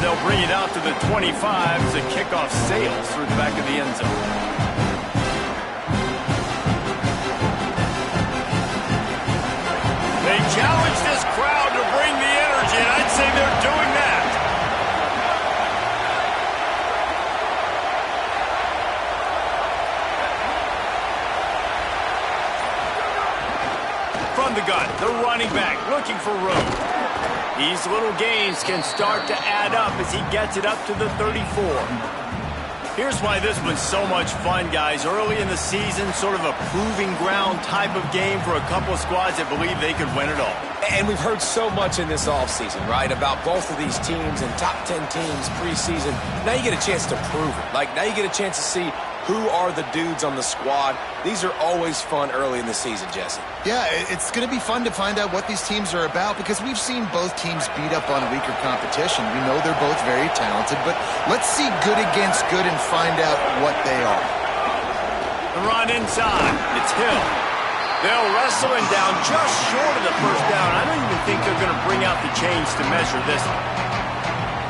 they'll bring it out to the 25 as the kickoff sails through the back of the end zone. They challenge this crowd to bring the energy, and I'd say they're doing that. From the gun, the running back looking for room. These little gains can start to add up as he gets it up to the 34. Here's why this was so much fun, guys. Early in the season, sort of a proving ground type of game for a couple of squads that believe they could win it all. And we've heard so much in this offseason, right, about both of these teams and top 10 teams preseason. Now you get a chance to prove it. Like, now you get a chance to see who are the dudes on the squad. These are always fun early in the season, Jesse. Yeah, it's going to be fun to find out what these teams are about because we've seen both teams beat up on weaker competition. We know they're both very talented, but let's see good against good and find out what they are. The run inside. It's Hill. They'll wrestle him down just short of the first down. I don't even think they're going to bring out the chains to measure this one.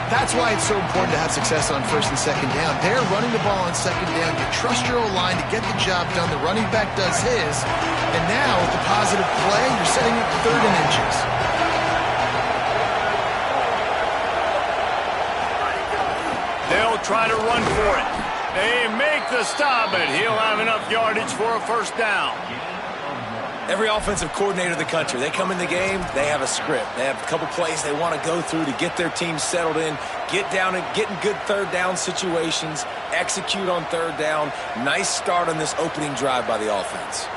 That's why it's so important to have success on first and second down. They're running the ball on second down. You trust your O-line to get the job done. The running back does his. And now, with the positive play, you're setting it third and inches. They'll try to run for it. They make the stop, but he'll have enough yardage for a first down. Every offensive coordinator in the country, they come in the game, they have a script. They have a couple plays they want to go through to get their team settled in, get down and get in good third down situations, execute on third down. Nice start on this opening drive by the offense.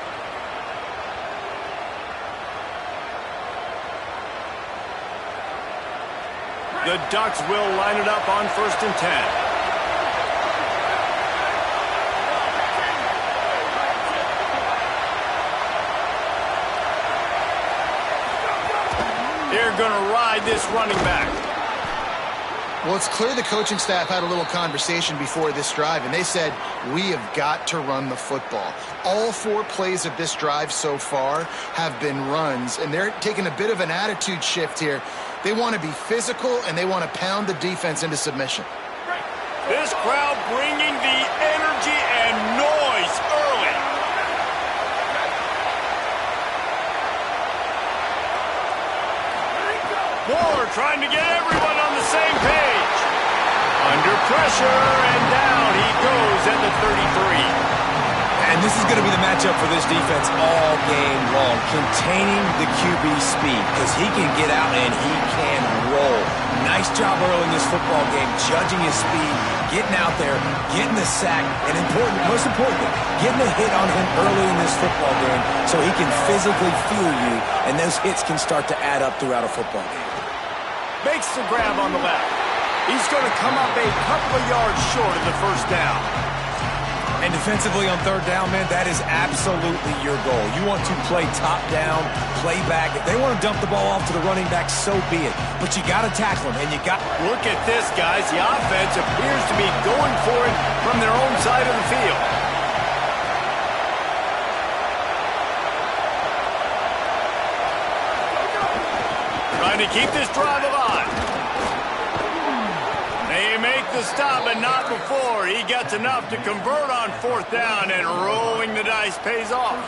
The Ducks will line it up on first and 10. They're going to ride this running back. Well, it's clear the coaching staff had a little conversation before this drive, and they said, we have got to run the football. All 4 plays of this drive so far have been runs, and they're taking a bit of an attitude shift here. They want to be physical, and they want to pound the defense into submission. This crowd bringing the energy and noise early. Moore trying to get everyone on the same page. Under pressure, and down he goes at the 33. And this is going to be the matchup for this defense all game long, containing the QB speed, because he can get out and he can roll. Nice job early in this football game, judging his speed, getting out there, getting the sack, and most importantly, getting a hit on him early in this football game so he can physically feel you, and those hits can start to add up throughout a football game. Makes the grab on the left. He's going to come up a couple of yards short of the first down. And defensively on third down, man, that is absolutely your goal. You want to play top down, play back. If they want to dump the ball off to the running back, so be it. But you got to tackle them, and you got... Look at this, guys. The offense appears to be going for it from their own side of the field. Trying to keep this drive alive. They make the stop, but not before. He gets enough to convert on fourth down, and rolling the dice pays off.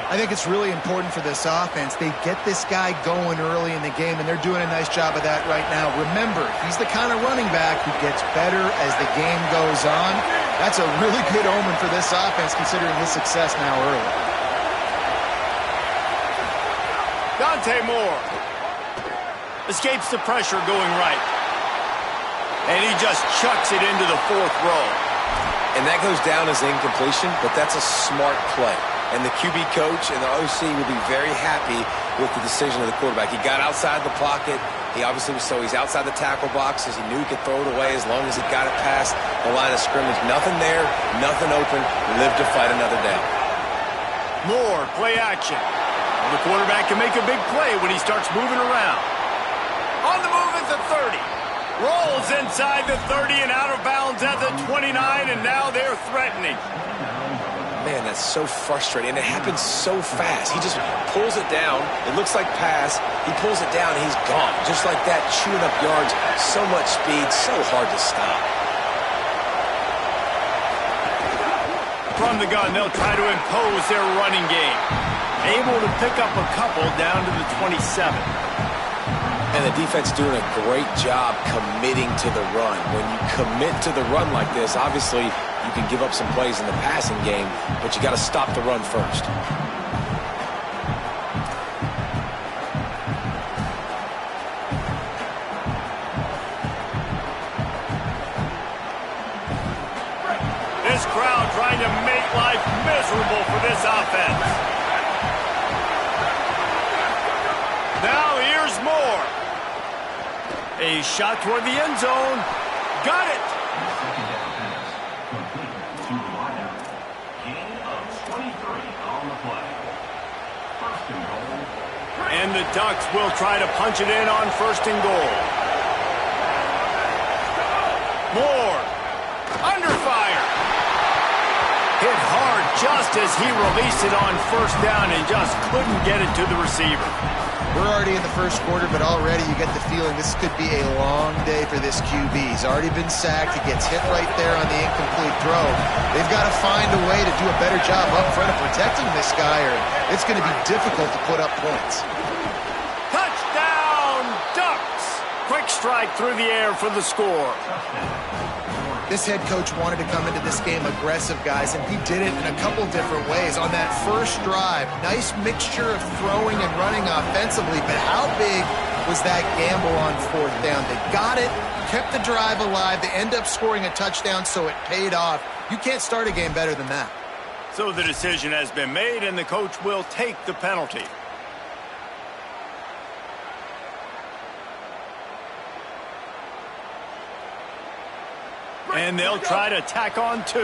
I think it's really important for this offense. They get this guy going early in the game, and they're doing a nice job of that right now. Remember, he's the kind of running back who gets better as the game goes on. That's a really good omen for this offense, considering his success now early. Dante Moore escapes the pressure going right. And he just chucks it into the fourth row. And that goes down as incompletion, but that's a smart play. And the QB coach and the OC will be very happy with the decision of the quarterback. He got outside the pocket. He obviously was, so he's outside the tackle box as he knew he could throw it away as long as he got it past the line of scrimmage. Nothing there, nothing open. Live to fight another down. Moore, play action. The quarterback can make a big play when he starts moving around. On the move at the 30. Rolls inside the 30 and out of bounds at the 29, and now they're threatening. Man, that's so frustrating, and it happens so fast. He just pulls it down. It looks like pass. He pulls it down, and he's gone. Just like that, chewing up yards. So much speed, so hard to stop. From the gun, they'll try to impose their running game. Able to pick up a couple down to the 27. And the defense doing a great job committing to the run. When you commit to the run like this, obviously you can give up some plays in the passing game, but you got to stop the run first. This crowd trying to make life miserable for this offense. Now here's more. A shot toward the end zone. Got it. And the Ducks will try to punch it in on 1st and goal. Moore. Under fire. Hit hard just as he released it on 1st down and just couldn't get it to the receiver. We're already in the 1st quarter, but already you get the feeling this could be a long day for this QB. He's already been sacked. He gets hit right there on the incomplete throw. They've got to find a way to do a better job up front of protecting this guy, or it's going to be difficult to put up points. Touchdown, Ducks! Quick strike through the air for the score. This head coach wanted to come into this game aggressive, guys, and he did it in a couple different ways. On that first drive, nice mixture of throwing and running offensively, but how big was that gamble on 4th down? They got it, kept the drive alive, they end up scoring a touchdown, so it paid off. You can't start a game better than that. So the decision has been made, and the coach will take the penalty. And they'll try to tack on 2.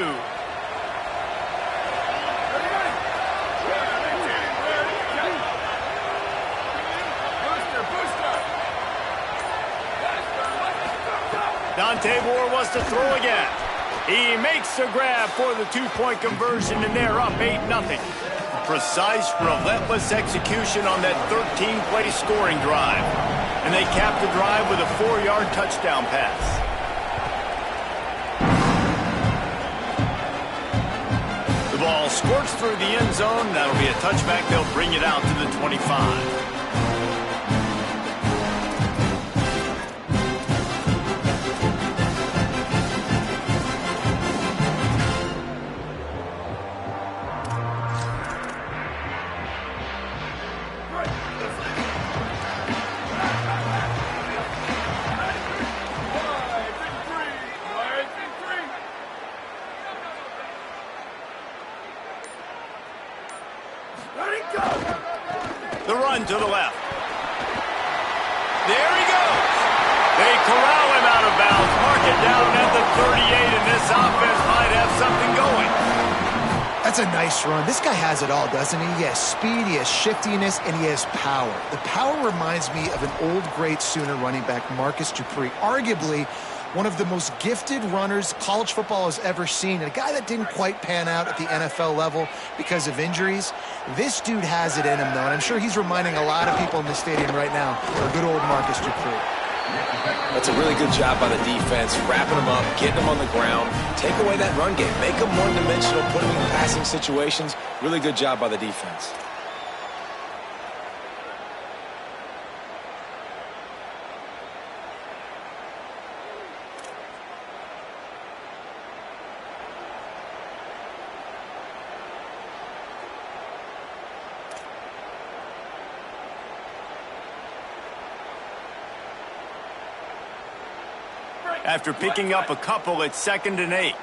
Dante Moore wants to throw again. He makes the grab for the 2-point conversion, and they're up 8-0. Precise, relentless execution on that 13-play scoring drive. And they cap the drive with a 4-yard touchdown pass. The ball squirts through the end zone. That'll be a touchback. They'll bring it out to the 25. The run to the left. There he goes. They corral him out of bounds. Mark it down at the 38, and this offense might have something going. That's a nice run. This guy has it all, doesn't he? He has speed, he has shiftiness, and he has power. The power reminds me of an old great Sooner running back, Marcus Dupree. Arguably one of the most gifted runners college football has ever seen, and a guy that didn't quite pan out at the NFL level because of injuries. This dude has it in him, though, and I'm sure he's reminding a lot of people in the stadium right now of good old Marcus Dupree. That's a really good job by the defense, wrapping them up, getting them on the ground, take away that run game, make them one-dimensional, put them in passing situations. Really good job by the defense. After picking up a couple, it's 2nd and 8.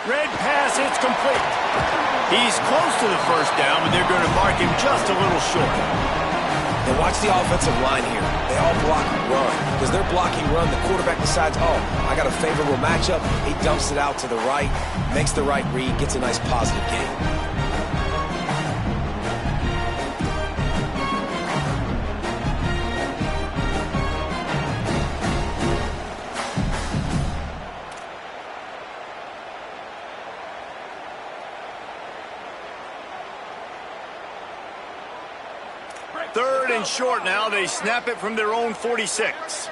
Red pass, it's complete. He's close to the 1st down, but they're going to mark him just a little short. And watch the offensive line here. They all block run. Because they're blocking run, the quarterback decides, oh, I got a favorable matchup. He dumps it out to the right, makes the right read, gets a nice positive gain. 3rd and short now. They snap it from their own 46.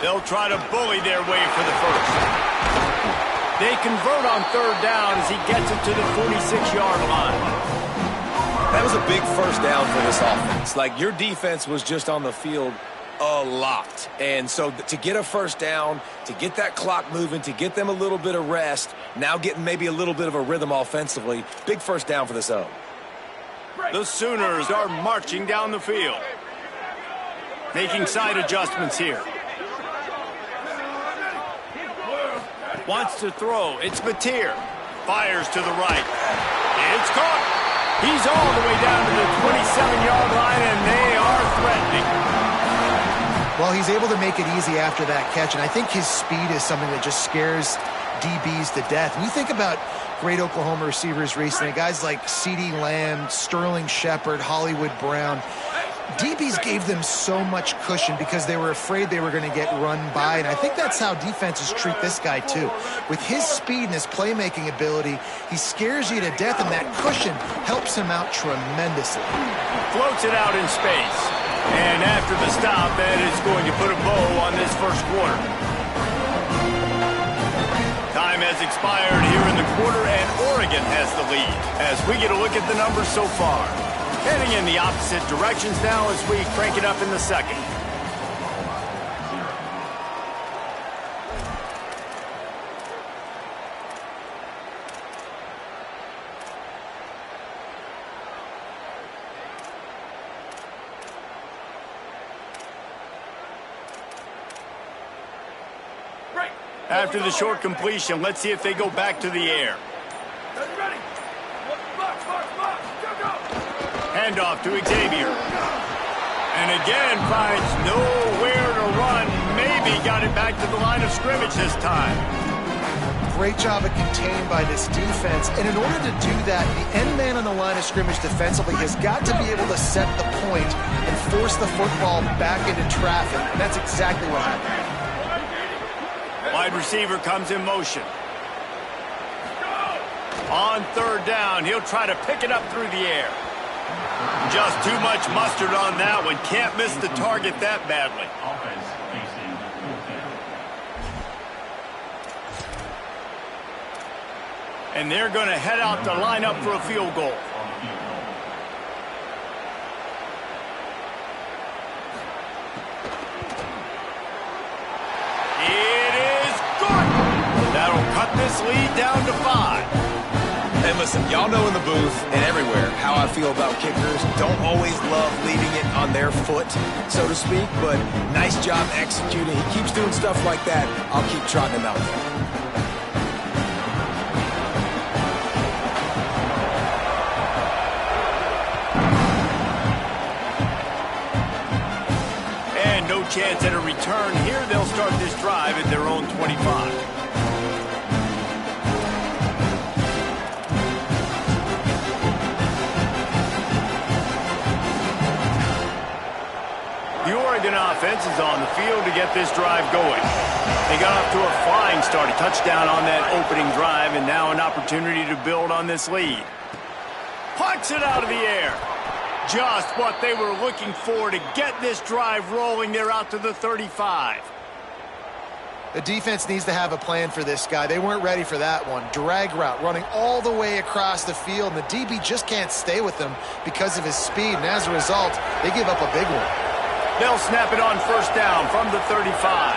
They'll try to bully their way for the first. They convert on 3rd down as he gets it to the 46-yard line. That was a big first down for this offense. Like, your defense was just on the field a lot. And so to get a first down, to get that clock moving, to get them a little bit of rest, now getting maybe a little bit of a rhythm offensively, big first down for this O. The Sooners are marching down the field. Making side adjustments here. Wants to throw. It's Mateer. Fires to the right. It's caught. He's all the way down to the 27-yard line, and they are threatening. Well, he's able to make it easy after that catch, and I think his speed is something that just scares DBs to death. When you think about great Oklahoma receivers recently, guys like CeeDee Lamb, Sterling Shepard, Hollywood Brown, DBs gave them so much cushion because they were afraid they were going to get run by, and I think that's how defenses treat this guy too. With his speed and his playmaking ability, he scares you to death, and that cushion helps him out tremendously. Floats it out in space. And after the stop, that is going to put a bow on this first quarter. Time has expired here in the quarter, and Oregon has the lead as we get a look at the numbers so far. Heading in the opposite directions now as we crank it up in the second. After the short completion, let's see if they go back to the air. Handoff to Xavier. And again finds nowhere to run. Maybe got it back to the line of scrimmage this time. Great job of contained by this defense. And in order to do that, the end man on the line of scrimmage defensively has got to be able to set the point and force the football back into traffic. And that's exactly what happened. Wide receiver comes in motion. On 3rd down, he'll try to pick it up through the air. Just too much mustard on that one. Can't miss the target that badly. And they're going to head out to line up for a field goal. It is good. That'll cut this lead down to 5. And listen, y'all know in the booth and everywhere how I feel about kickers. Don't always love leaving it on their foot, so to speak, but nice job executing. He keeps doing stuff like that. I'll keep trotting him out there. And no chance at a return here. They'll start this drive at their own 25. The Oregon offense is on the field to get this drive going. They got off to a flying start, a touchdown on that opening drive, and now an opportunity to build on this lead. Pucks it out of the air. Just what they were looking for to get this drive rolling. They're out to the 35. The defense needs to have a plan for this guy. They weren't ready for that one. Drag route running all the way across the field, and the DB just can't stay with him because of his speed, and as a result, they give up a big one. They'll snap it on 1st down from the 35.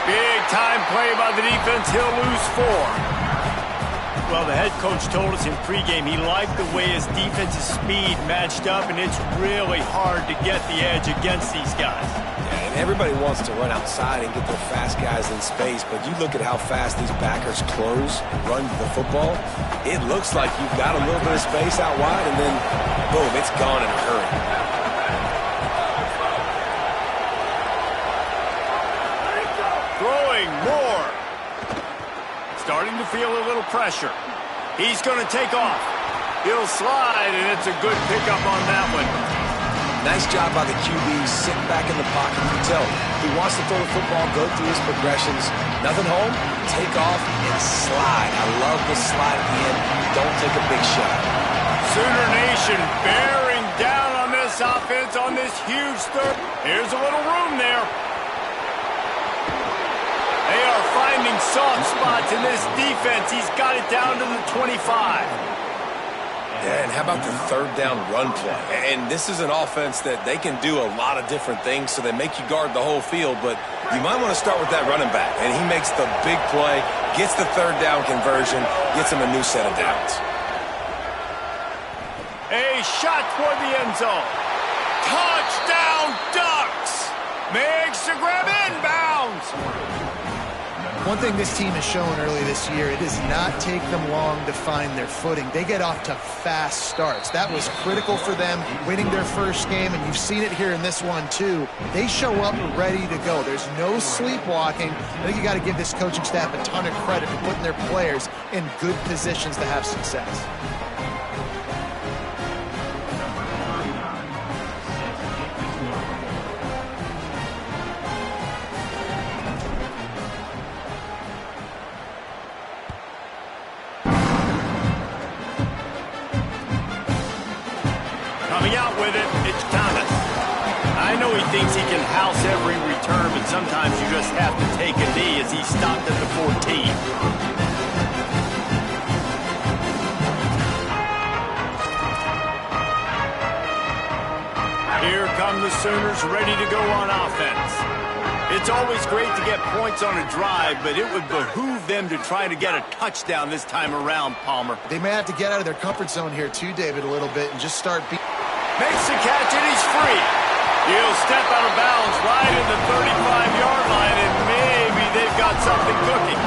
Big-time play by the defense. He'll lose 4. Well, the head coach told us in pregame he liked the way his defense's speed matched up, and it's really hard to get the edge against these guys. Yeah, Everybody wants to run outside and get their fast guys in space, but you look at how fast these backers close and run the football, it looks like you've got a little bit of space out wide, and then, boom, it's gone in a hurry. Throwing more. Starting to feel a little pressure. He's going to take off. He'll slide, and it's a good pickup on that one. Nice job by the QB, sitting back in the pocket. You can tell he wants to throw the football, go through his progressions. Nothing home, take off, and slide. I love the slide at the end. Don't take a big shot. Sooner Nation bearing down on this offense on this huge third. Here's a little room there. They are finding soft spots in this defense. He's got it down to the 25. Yeah, and how about the third down run play? And this is an offense that they can do a lot of different things, so they make you guard the whole field, but you might want to start with that running back. And he makes the big play, gets the third down conversion, gets him a new set of downs. A shot toward the end zone. Touchdown Ducks! Makes the grab inbounds. One thing this team has shown early this year, it does not take them long to find their footing. They get off to fast starts. That was critical for them winning their first game, and you've seen it here in this one too. They show up ready to go. There's no sleepwalking. I think you got to give this coaching staff a ton of credit for putting their players in good positions to have success. Coming out with it, it's Thomas. I know he thinks he can house every return, but sometimes you just have to take a knee as he stopped at the 14. Here come the Sooners ready to go on offense. It's always great to get points on a drive, but it would behoove them to try to get a touchdown this time around, Palmer. They may have to get out of their comfort zone here too, David, a little bit and just start beating. Makes the catch, and he's free. He'll step out of bounds right in the 35-yard line, and maybe they've got something cooking.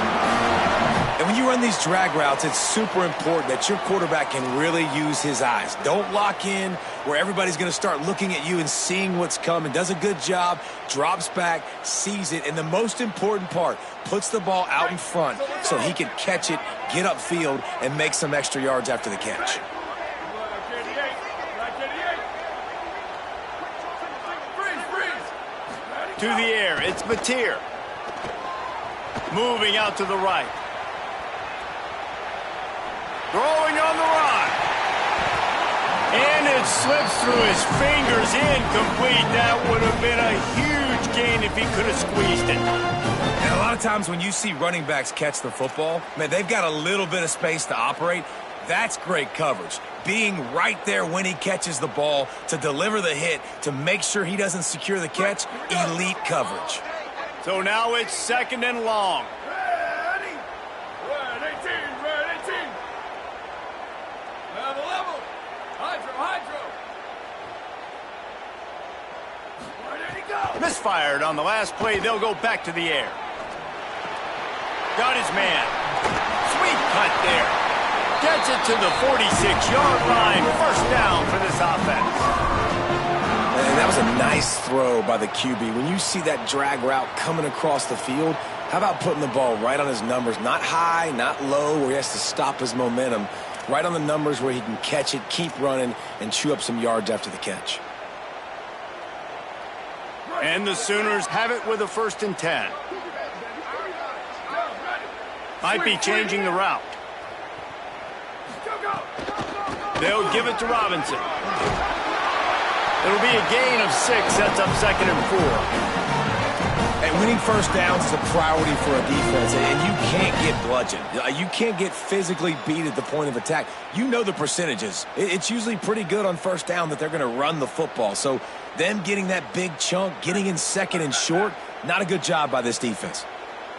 And when you run these drag routes, it's super important that your quarterback can really use his eyes. Don't lock in where everybody's going to start looking at you and seeing what's coming. Does a good job, drops back, sees it, and the most important part, puts the ball out in front so he can catch it, get upfield, and make some extra yards after the catch. To the air, it's Mateer. Moving out to the right. Throwing on the run. And it slips through his fingers, incomplete. That would have been a huge gain if he could have squeezed it. And a lot of times when you see running backs catch the football, man, they've got a little bit of space to operate. That's great coverage. Being right there when he catches the ball to deliver the hit, to make sure he doesn't secure the catch, elite coverage. So now it's second and long. Ready, team. Level. Hydro. Where did he go? Misfired on the last play. They'll go back to the air. Got his man. Sweet cut there. Gets it to the 46-yard line. First down for this offense. And that was a nice throw by the QB. When you see that drag route coming across the field, how about putting the ball right on his numbers? Not high, not low, where he has to stop his momentum. Right on the numbers where he can catch it, keep running, and chew up some yards after the catch. And the Sooners have it with a 1st and 10. Might be changing the route. They'll give it to Robinson. It'll be a gain of 6. Sets up 2nd and 4. And winning first downs is a priority for a defense, and you can't get bludgeoned. You can't get physically beat at the point of attack. You know the percentages. It's usually pretty good on first down that they're going to run the football. So them getting that big chunk, getting in 2nd and short, not a good job by this defense.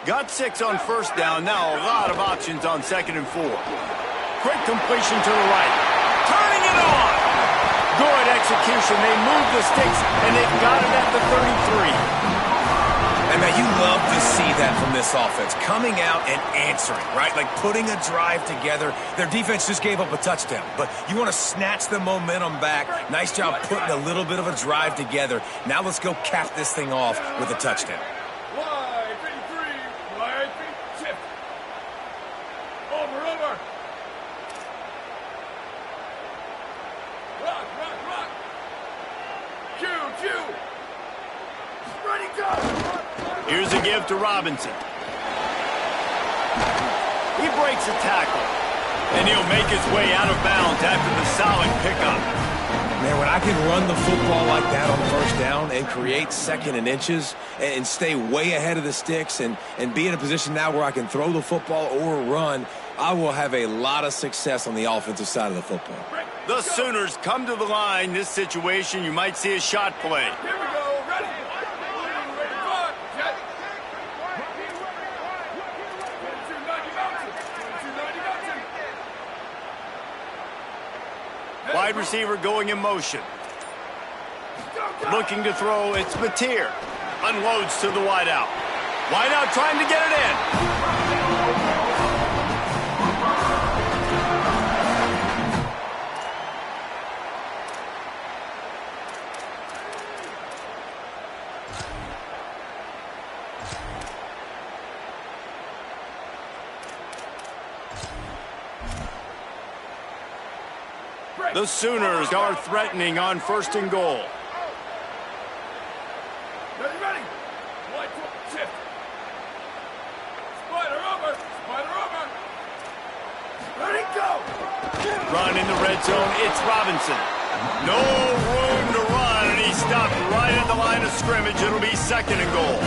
Got 6 on first down. Now a lot of options on 2nd and 4. Quick completion to the right. Turning it on. Good execution. They move the sticks, and they've got it at the 33. And man, you love to see that from this offense, coming out and answering, right? Like putting a drive together. Their defense just gave up a touchdown, but you want to snatch the momentum back. Nice job putting a little bit of a drive together. Now let's go cap this thing off with a touchdown. Wide 53, wide 3, shift. Over. Rock. Q. Ready, go. Here's a give to Robinson. He breaks a tackle, and he'll make his way out of bounds after the solid pickup. Man, when I can run the football like that on first down and create second and inches and stay way ahead of the sticks and be in a position now where I can throw the football or run, I will have a lot of success on the offensive side of the football. The Sooners come to the line. This situation, you might see a shot play. Here we go. Ready. Run. Jet. 22-90 mountain. 22-90 mountain. Wide receiver going in motion. Looking to throw, it's Mateer. Unloads to the wideout. Wideout trying to get it in. The Sooners are threatening on 1st and goal. Ready. Wide shift. Spider over. Ready, go. Run in the red zone, it's Robinson. No room to run, and he stopped right at the line of scrimmage. It'll be 2nd and goal.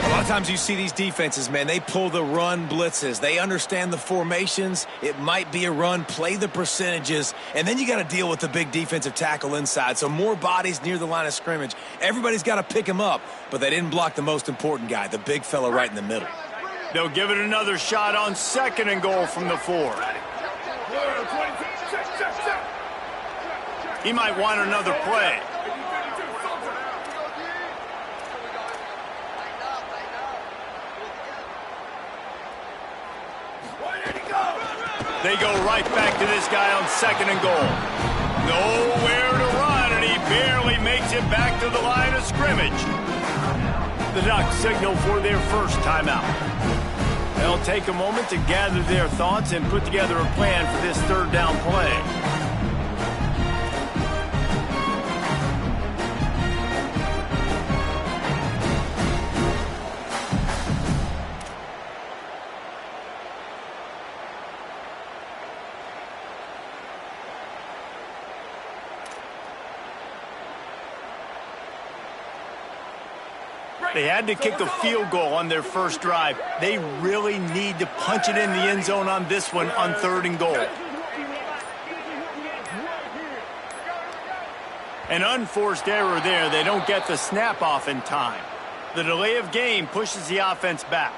A lot of times you see these defenses, man, they pull the run blitzes. They understand the formations. It might be a run, play the percentages, and then you got to deal with the big defensive tackle inside. So more bodies near the line of scrimmage. Everybody's got to pick him up, but they didn't block the most important guy, the big fella right in the middle. They'll give it another shot on 2nd and goal from the 4. He might want another play. They go right back to this guy on 2nd and goal. Nowhere to run, and he barely makes it back to the line of scrimmage. The Ducks signal for their first timeout. They'll take a moment to gather their thoughts and put together a plan for this 3rd down play. They had to kick a field goal on their first drive. They really need to punch it in the end zone on this one on 3rd and goal. An unforced error there. They don't get the snap off in time. The delay of game pushes the offense back.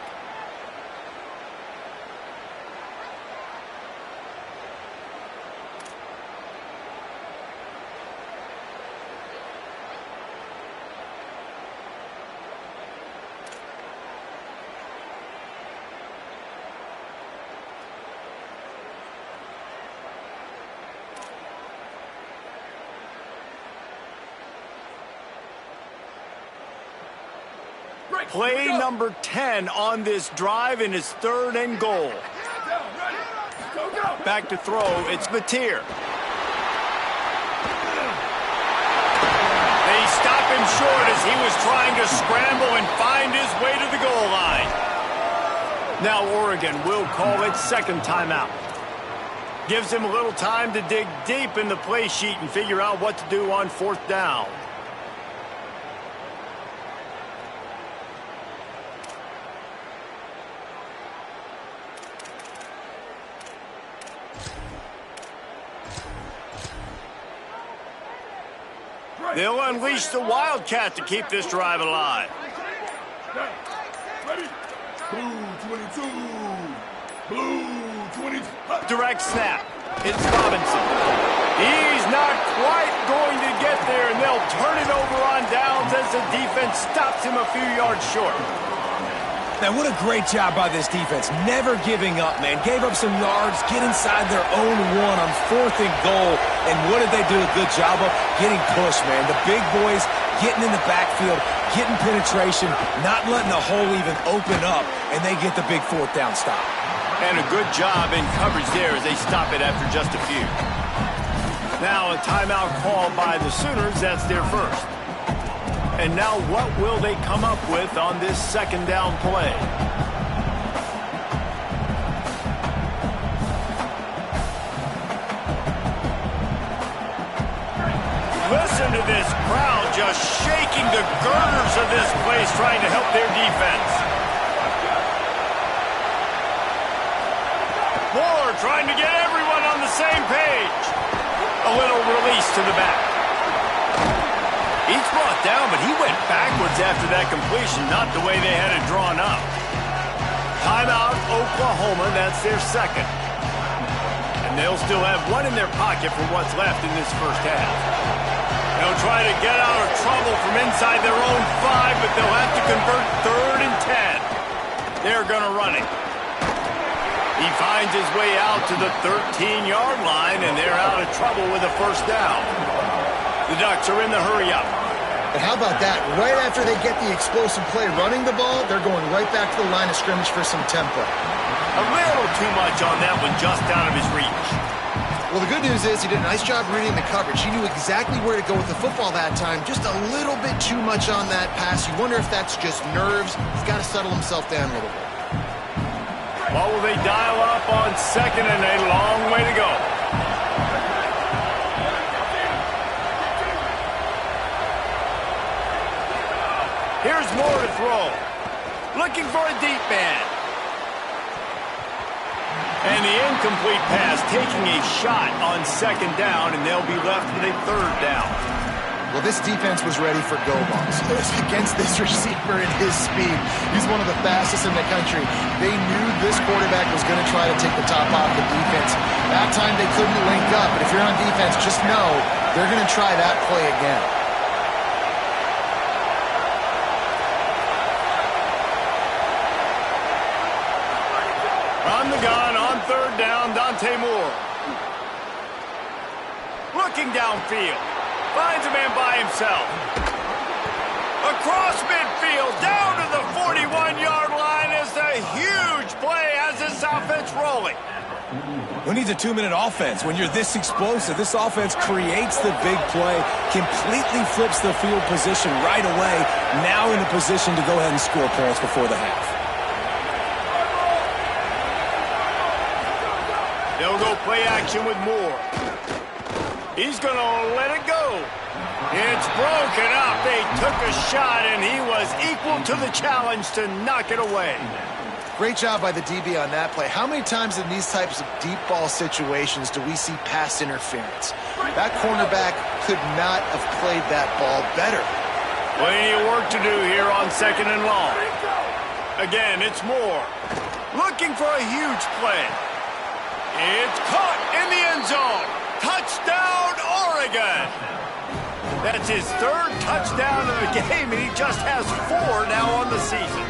Play number 10 on this drive, and it's 3rd and goal. Back to throw, it's Mateer. They stop him short as he was trying to scramble and find his way to the goal line. Now Oregon will call its 2nd timeout. Gives him a little time to dig deep in the play sheet and figure out what to do on 4th down. They'll unleash the Wildcat to keep this drive alive. Ready? Blue 22. Blue 22. Direct snap. It's Robinson. He's not quite going to get there, and they'll turn it over on downs as the defense stops him a few yards short. Man, what a great job by this defense. Never giving up, man. Gave up some yards, get inside their own one on 4th and goal. And what did they do a good job of? Getting pushed, man. The big boys getting in the backfield, getting penetration, not letting the hole even open up, and they get the big 4th down stop. And a good job in coverage there as they stop it after just a few. Now a timeout called by the Sooners. That's their first. And now what will they come up with on this 2nd down play? Listen to this crowd just shaking the girders of this place trying to help their defense. Moore trying to get everyone on the same page. A little release to the back. He's brought down, but he went backwards after that completion, not the way they had it drawn up. Timeout, Oklahoma. That's their second. And they'll still have one in their pocket for what's left in this first half. They'll try to get out of trouble from inside their own 5, but they'll have to convert 3rd and 10. They're going to run it. He finds his way out to the 13-yard line, and they're out of trouble with a first down. The Ducks are in the hurry-up. And how about that? Right after they get the explosive play running the ball, they're going right back to the line of scrimmage for some tempo. A little too much on that one, just out of his reach. Well, the good news is he did a nice job reading the coverage. He knew exactly where to go with the football that time. Just a little bit too much on that pass. You wonder if that's just nerves. He's got to settle himself down a little bit. What will they dial up on 2nd and a long way to go? Here's Moore to throw. Looking for a deep man. And the incomplete pass taking a shot on 2nd down, and they'll be left with a 3rd down. Well, this defense was ready for go balls. Against this receiver at his speed. He's one of the fastest in the country. They knew this quarterback was going to try to take the top off the defense. That time they couldn't link up, but if you're on defense, just know they're going to try that play again. On the gun, on 3rd down, Dante Moore. Looking downfield. Finds a man by himself. Across midfield, down to the 41-yard line is the huge play as this offense rolling. Who needs a 2-minute offense? When you're this explosive, this offense creates the big play, completely flips the field position right away, now in a position to go ahead and score points before the half. They'll go play action with Moore. He's going to let it go. It's broken up. They took a shot, and he was equal to the challenge to knock it away. Great job by the DB on that play. How many times in these types of deep ball situations do we see pass interference? That cornerback could not have played that ball better. Plenty of work to do here on 2nd and long. Again, it's Moore. Looking for a huge play. It's caught in the end zone. Touchdown, Oregon. That's his 3rd touchdown of the game, and he just has 4 now on the season.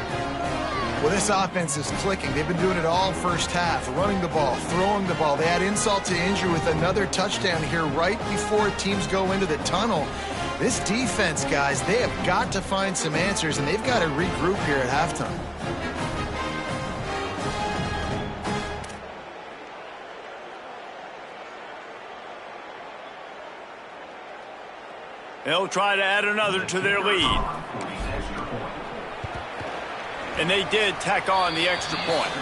Well, this offense is clicking. They've been doing it all first half, running the ball, throwing the ball. They add insult to injury with another touchdown here right before teams go into the tunnel. This defense, guys, they have got to find some answers, and they've got to regroup here at halftime. They'll try to add another to their lead. And they did tack on the extra point.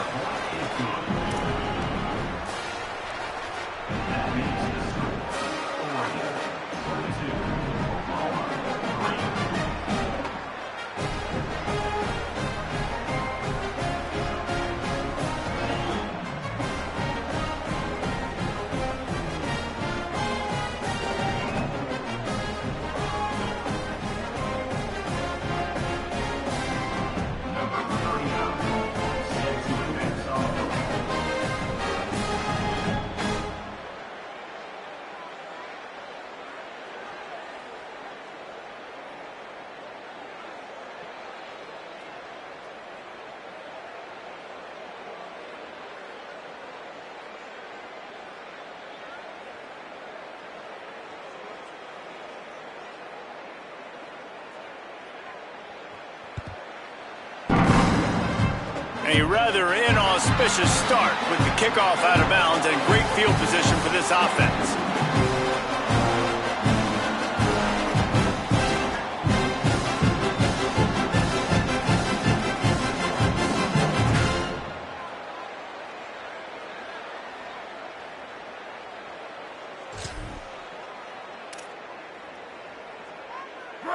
A rather inauspicious start with the kickoff out of bounds and great field position for this offense.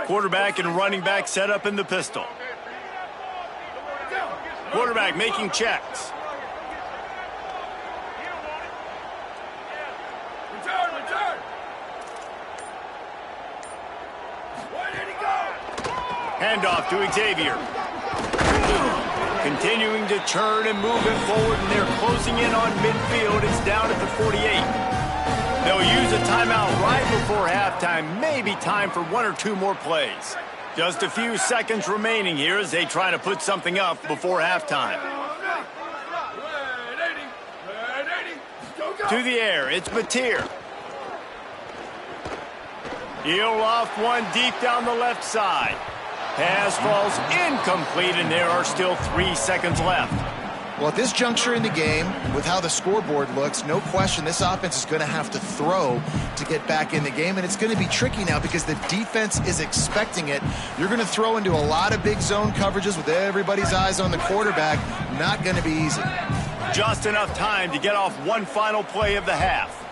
Quarterback and running back set up in the pistol. Quarterback making checks. Return. Where did he go? Handoff to Xavier. Continuing to turn and move it forward, and they're closing in on midfield. It's down at the 48. They'll use a timeout right before halftime. Maybe time for one or two more plays. Just a few seconds remaining here as they try to put something up before halftime. To the air, it's Batir. He'll off one deep down the left side. Pass falls incomplete, and there are still 3 seconds left. Well, at this juncture in the game, with how the scoreboard looks, no question this offense is going to have to throw to get back in the game, and it's going to be tricky now because the defense is expecting it. You're going to throw into a lot of big zone coverages with everybody's eyes on the quarterback. Not going to be easy. Just enough time to get off one final play of the half.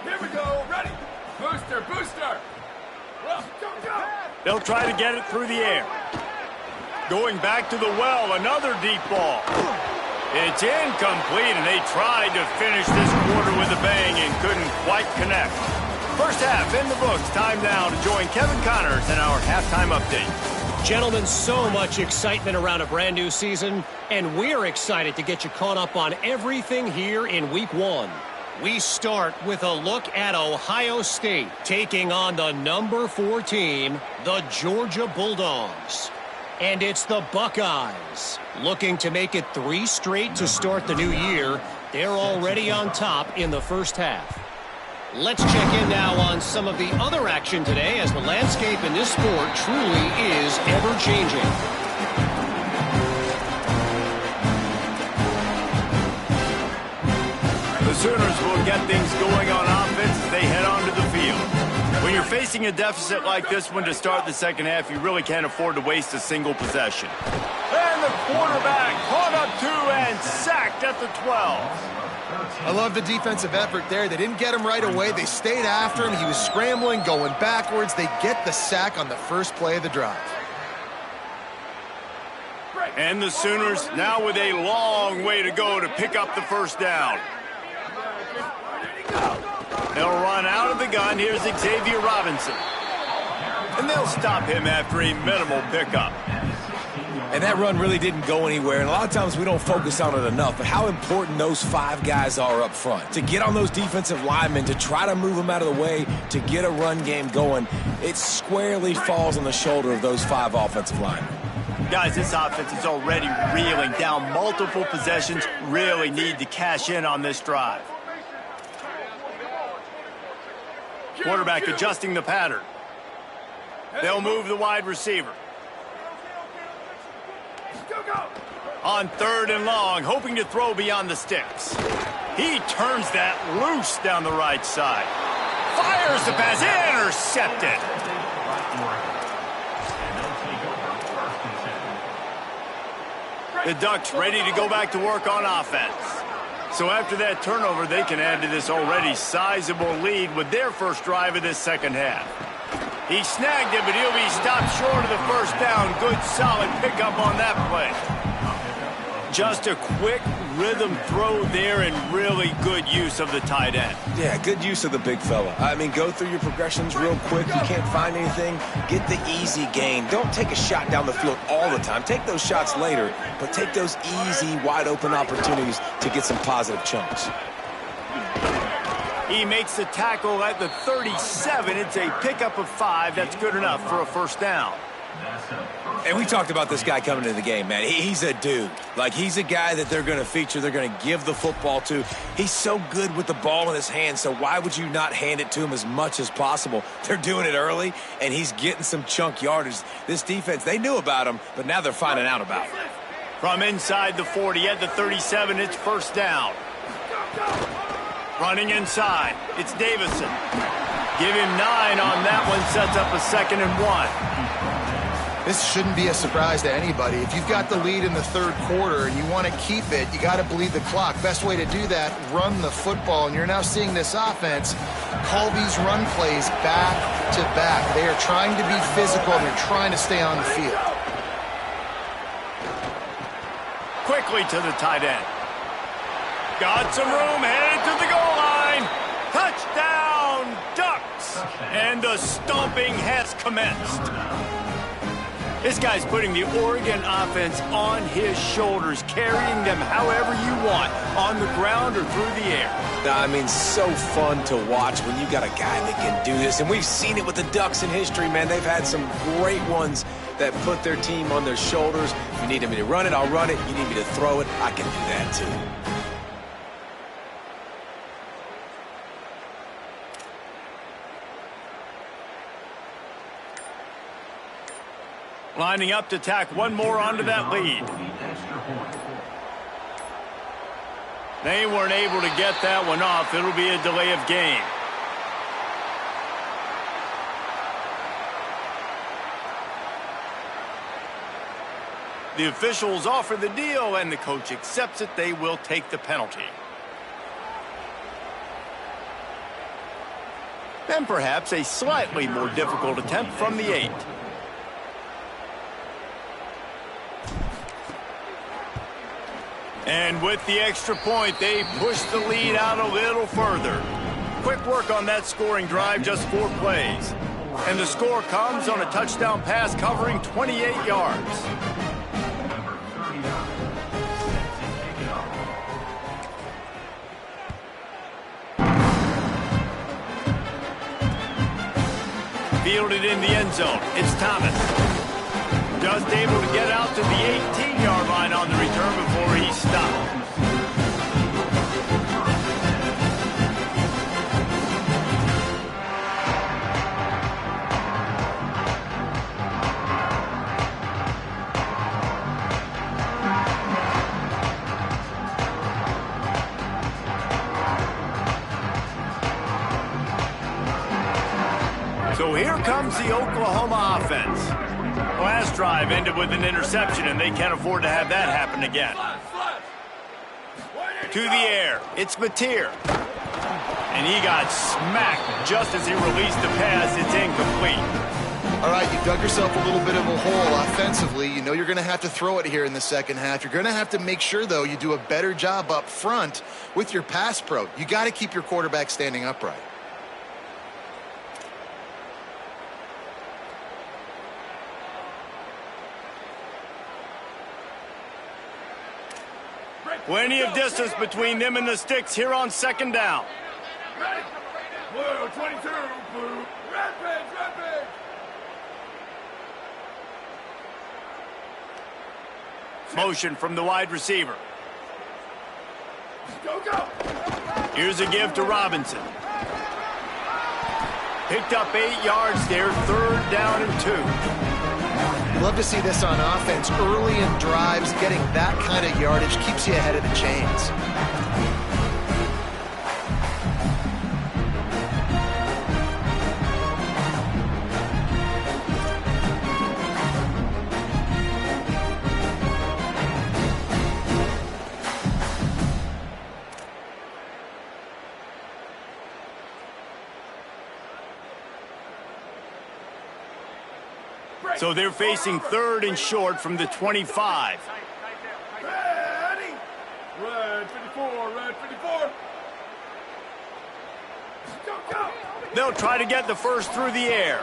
Here we go. Ready. Booster. Go. They'll try to get it through the air. Going back to the well, another deep ball. It's incomplete, and they tried to finish this quarter with a bang and couldn't quite connect. First half in the books. Time now to join Kevin Connors in our halftime update. Gentlemen, so much excitement around a brand new season, and we're excited to get you caught up on everything here in Week 1. We start with a look at Ohio State taking on the number 4 team, the Georgia Bulldogs. And it's the Buckeyes looking to make it 3 straight to start the new year. They're already on top in the first half. Let's check in now on some of the other action today as the landscape in this sport truly is ever-changing. The Sooners will get things going on offense as they head onto the field. When you're facing a deficit like this one to start the second half, you really can't afford to waste a single possession. And the quarterback caught up 2 and sacked at the 12. I love the defensive effort there. They didn't get him right away. They stayed after him. He was scrambling, going backwards. They get the sack on the first play of the drive. And the Sooners now with a long way to go to pick up the first down. They'll run out of the gun. Here's Xavier Robinson. And they'll stop him after a minimal pickup. And that run really didn't go anywhere. And a lot of times we don't focus on it enough. But how important those 5 guys are up front. To get on those defensive linemen, to try to move them out of the way, to get a run game going, it squarely falls on the shoulder of those 5 offensive linemen. Guys, this offense is already reeling down multiple possessions. Really need to cash in on this drive. Quarterback adjusting the pattern. They'll move the wide receiver. On 3rd and long, hoping to throw beyond the sticks. He turns that loose down the right side. Fires the pass, intercepted. The Ducks ready to go back to work on offense. So after that turnover, they can add to this already sizable lead with their first drive of this second half. He snagged it, but he'll be stopped short of the first down. Good, solid pickup on that play. Just a quick rhythm throw there and really good use of the tight end. Yeah, good use of the big fella. I mean, go through your progressions real quick. You can't find anything. Get the easy gain. Don't take a shot down the field all the time. Take those shots later, but take those easy, wide-open opportunities to get some positive chunks. He makes the tackle at the 37. It's a pickup of 5. That's good enough for a first down. And we talked about this guy coming into the game, man. He's a dude. Like, he's a guy that they're going to feature, they're going to give the football to. He's so good with the ball in his hand, so why would you not hand it to him as much as possible? They're doing it early, and he's getting some chunk yardage. This defense, they knew about him, but now they're finding out about him. From inside the 40 at the 37, it's first down. Running inside, it's Davison. Give him 9 on that one, sets up a 2nd and 1. This shouldn't be a surprise to anybody. If you've got the lead in the third quarter and you want to keep it, you got to bleed the clock. Best way to do that, run the football. And you're now seeing this offense call these run plays back to back. They are trying to be physical and they're trying to stay on the field. Quickly to the tight end. Got some room, headed to the goal line. Touchdown, Ducks! And the stomping has commenced. This guy's putting the Oregon offense on his shoulders, carrying them however you want, on the ground or through the air. I mean, so fun to watch when you got a guy that can do this. And we've seen it with the Ducks in history, man. They've had some great ones that put their team on their shoulders. If you need me to run it, I'll run it. You need me to throw it, I can do that too. Lining up to tack one more onto that lead. They weren't able to get that one off. It'll be a delay of game. The officials offer the deal, and the coach accepts it. They will take the penalty. Then perhaps a slightly more difficult attempt from the 8. And with the extra point, they push the lead out a little further. Quick work on that scoring drive, just 4 plays. And the score comes on a touchdown pass covering 28 yards. Fielded in the end zone. It's Thomas. Just able to get out to the 18-yard line on the return before he stopped. So here comes the Oklahoma offense. Last drive ended with an interception, and they can't afford to have that happen again. To the air, it's Mateer. And he got smacked just as he released the pass. It's incomplete. All right, you dug yourself a little bit of a hole offensively. You know you're going to have to throw it here in the second half. You're going to have to make sure, though, you do a better job up front with your pass pro. You got to keep your quarterback standing upright. Plenty of distance between them and the sticks here on second down. Ready? Blue, 22, blue. Red page, red page. Motion from the wide receiver. Go, go. Here's a give to Robinson. Picked up 8 yards there, 3rd down and 2. Love to see this on offense. Early in drives, getting that kind of yardage keeps you ahead of the chains. So they're facing 3rd and short from the 25. Ready? Red 54, red 54. Go, go. They'll try to get the first through the air.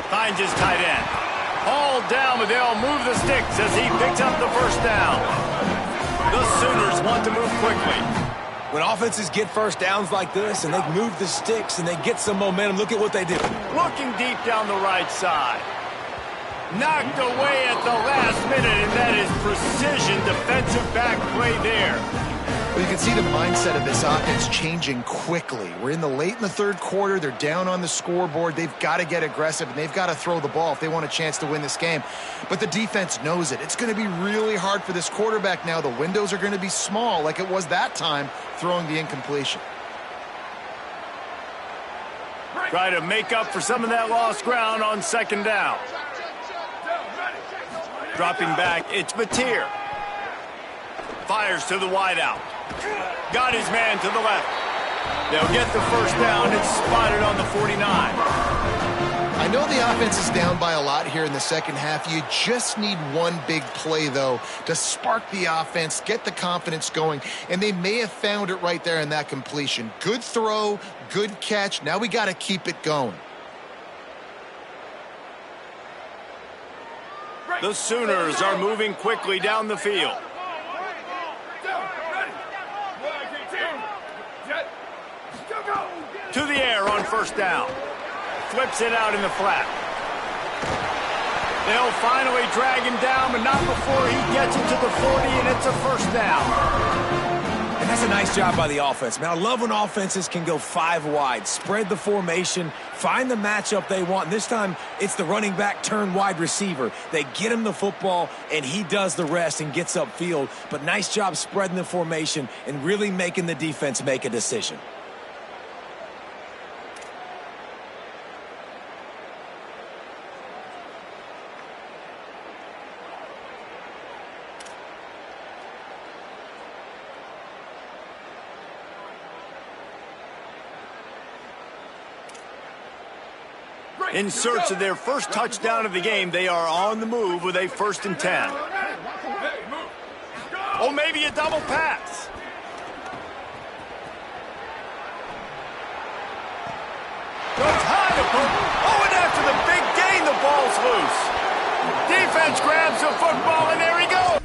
Finds his tight end. Hauled down, but they'll move the sticks as he picks up the first down. The Sooners want to move quickly. When offenses get first downs like this and they move the sticks and they get some momentum, look at what they do. Looking deep down the right side. Knocked away at the last minute, and that is precision defensive back play there. Well, you can see the mindset of this offense changing quickly. We're late in the third quarter. They're down on the scoreboard. They've got to get aggressive, and they've got to throw the ball if they want a chance to win this game. But the defense knows it. It's going to be really hard for this quarterback now. The windows are going to be small like it was that time throwing the incompletion. Try to make up for some of that lost ground on second down. Dropping back, it's Mateer. Fires to the wideout. Got his man to the left. They'll get the first down. It's spotted on the 49. I know the offense is down by a lot here in the second half. You just need one big play, though, to spark the offense, get the confidence going, and they may have found it right there in that completion. Good throw, good catch. Now we got to keep it going. The Sooners are moving quickly down the field. To the air on first down. Flips it out in the flat. They'll finally drag him down, but not before he gets it to the 40, and it's a first down. And that's a nice job by the offense. Man, I love when offenses can go 5 wide, spread the formation, find the matchup they want. And this time, it's the running back turn wide receiver. They get him the football, and he does the rest and gets upfield. But nice job spreading the formation and really making the defense make a decision. In search of their first touchdown of the game, they are on the move with a 1st and 10. Oh, maybe a double pass. Goes high to put. Oh, and after the big gain, the ball's loose. Defense grabs the football, and there he goes.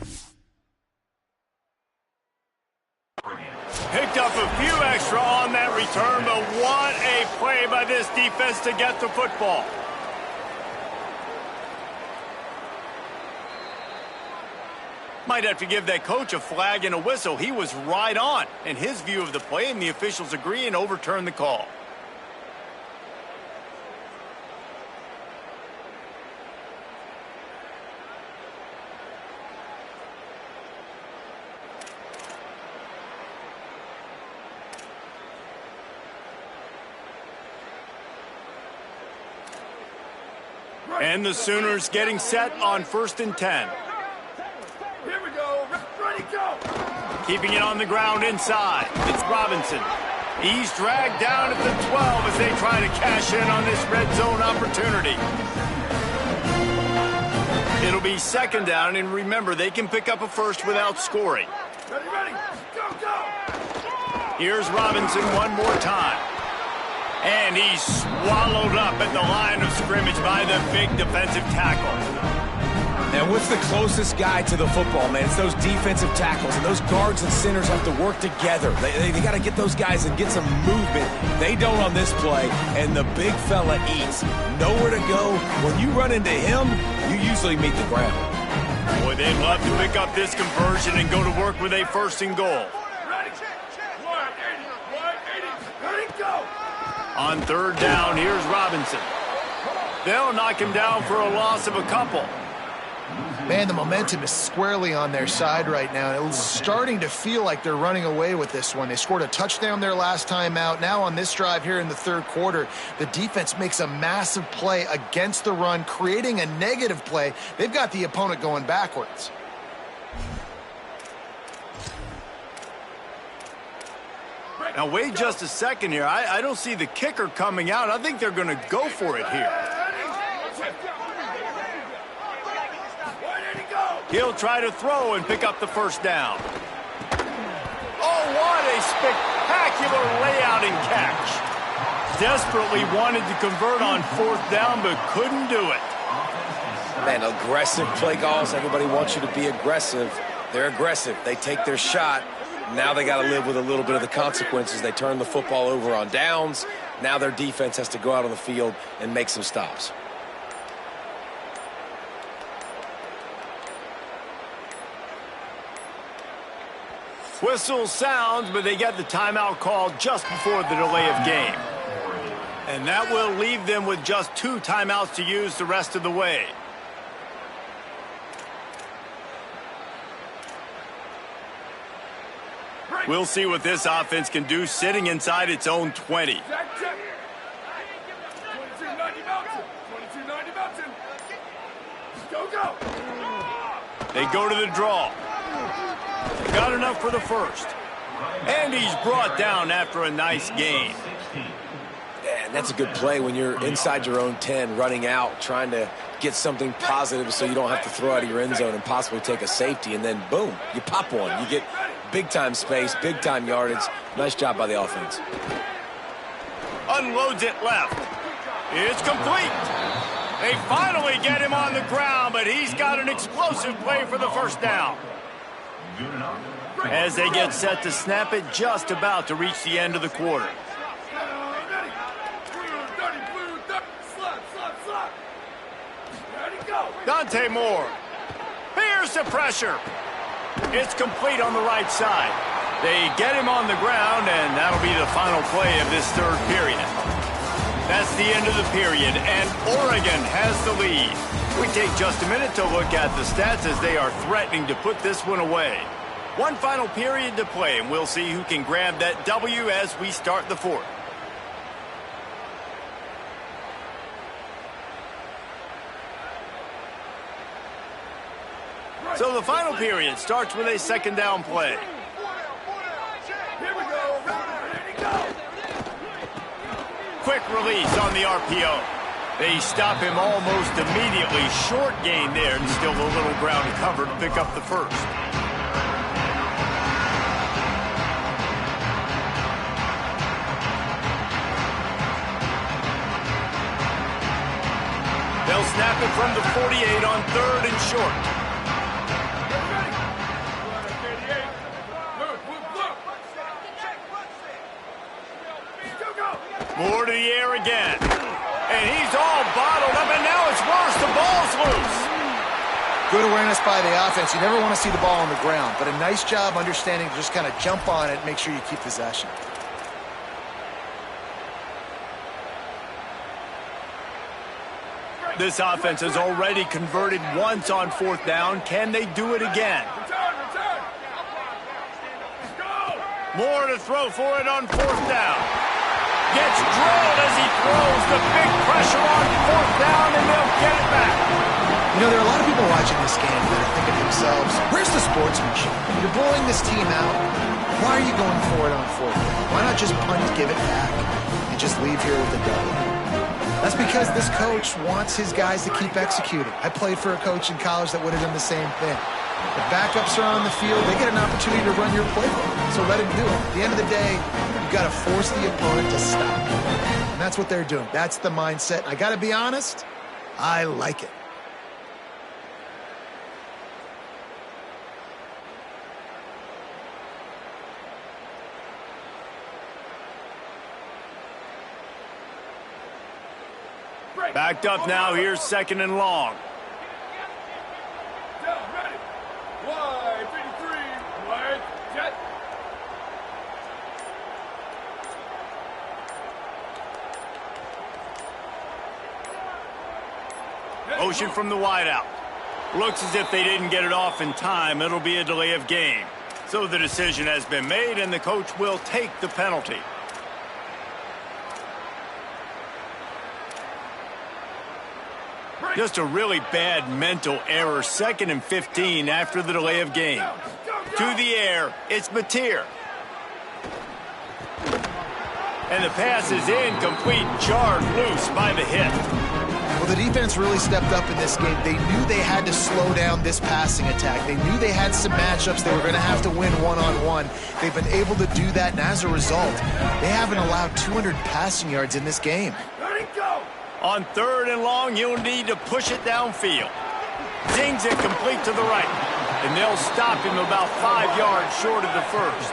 Picked up a few extra on that return, but what a play by this defense to get the football. Might have to give that coach a flag and a whistle. He was right on in his view of the play, and the officials agree and overturn the call. And the Sooners getting set on 1st and 10. Here we go. Ready, go. Keeping it on the ground inside. It's Robinson. He's dragged down at the 12 as they try to cash in on this red zone opportunity. It'll be 2nd down, and remember, they can pick up a first without scoring. Ready. Go, go. Here's Robinson one more time. And he's swallowed up at the line of scrimmage by the big defensive tackle. And what's the closest guy to the football, man? It's those defensive tackles, and those guards and centers have to work together. They got to get those guys and get some movement. They don't on this play, and the big fella eats. Nowhere to go. When you run into him, you usually meet the ground. Boy, they'd love to pick up this conversion and go to work with a 1st and goal. Ready. 180. Ready, go. On 3rd down, here's Robinson. They'll knock him down for a loss of a couple. Man, the momentum is squarely on their side right now. It's starting to feel like they're running away with this one. They scored a touchdown their last time out. Now on this drive here in the 3rd quarter, the defense makes a massive play against the run, creating a negative play. They've got the opponent going backwards. Now, wait just a second here. I don't see the kicker coming out. I think they're going to go for it here. He'll try to throw and pick up the first down. Oh, what a spectacular layout and catch. Desperately wanted to convert on 4th down, but couldn't do it. Man, aggressive play calls. Everybody wants you to be aggressive. They're aggressive. They take their shot. Now they got to live with a little bit of the consequences. They turn the football over on downs. Now their defense has to go out on the field and make some stops. Whistle sounds, but they get the timeout called just before the delay of game. And that will leave them with just 2 timeouts to use the rest of the way. We'll see what this offense can do sitting inside its own 20. Check, check. 22-90 Mountain. 22-90 Mountain. Go, go. They go to the draw. They got enough for the first. And he's brought down after a nice gain. And that's a good play when you're inside your own 10, running out, trying to get something positive so you don't have to throw out of your end zone and possibly take a safety, and then boom, you pop one. You get big-time space, big-time yardage. Nice job by the offense. Unloads it left. It's complete. They finally get him on the ground, but he's got an explosive play for the first down. As they get set to snap it, just about to reach the end of the quarter. Dante Moore. Here's the pressure. It's complete on the right side. They get him on the ground, and that'll be the final play of this third period. That's the end of the period, and Oregon has the lead. We take just a minute to look at the stats as they are threatening to put this one away. One final period to play, and we'll see who can grab that W as we start the fourth. So the final period starts with a second down play. Here we go. Ready, go. Quick release on the RPO. They stop him almost immediately. Short gain there, and still a little ground to cover to pick up the first. They'll snap it from the 48 on 3rd and short. More to the air again. And he's all bottled up, and now it's worse. The ball's loose. Good awareness by the offense. You never want to see the ball on the ground, but a nice job understanding to just kind of jump on it and make sure you keep possession. This offense has already converted once on 4th down. Can they do it again? Return. Go. More to throw for it on 4th down. Gets drilled as he throws. The big pressure on 4th down, and they'll get it back. You know, there are a lot of people watching this game that are thinking to themselves, where's the sportsmanship? You're blowing this team out. Why are you going for it on 4th down? Why not just punt, give it back, and just leave here with the W? That's because this coach wants his guys to keep executing. I played for a coach in college that would have done the same thing. The backups are on the field. They get an opportunity to run your playbook, so let him do it. At the end of the day, you've got to force the opponent to stop. And that's what they're doing. That's the mindset. I got to be honest, I like it. Backed up now. Here's 2nd and long. Down, ready. Wide, 53. Wide, jet. Motion from the wideout. Looks as if they didn't get it off in time. It'll be a delay of game. So the decision has been made, and the coach will take the penalty. Just a really bad mental error. 2nd and 15 after the delay of game. To the air, it's Mateer. And the pass is incomplete, jarred loose by the hit. Well, the defense really stepped up in this game. They knew they had to slow down this passing attack. They knew they had some matchups they were going to have to win one-on-one. They've been able to do that, and as a result, they haven't allowed 200 passing yards in this game. Ready, go. On 3rd and long, you'll need to push it downfield. Zings it complete to the right. And they'll stop him about 5 yards short of the first.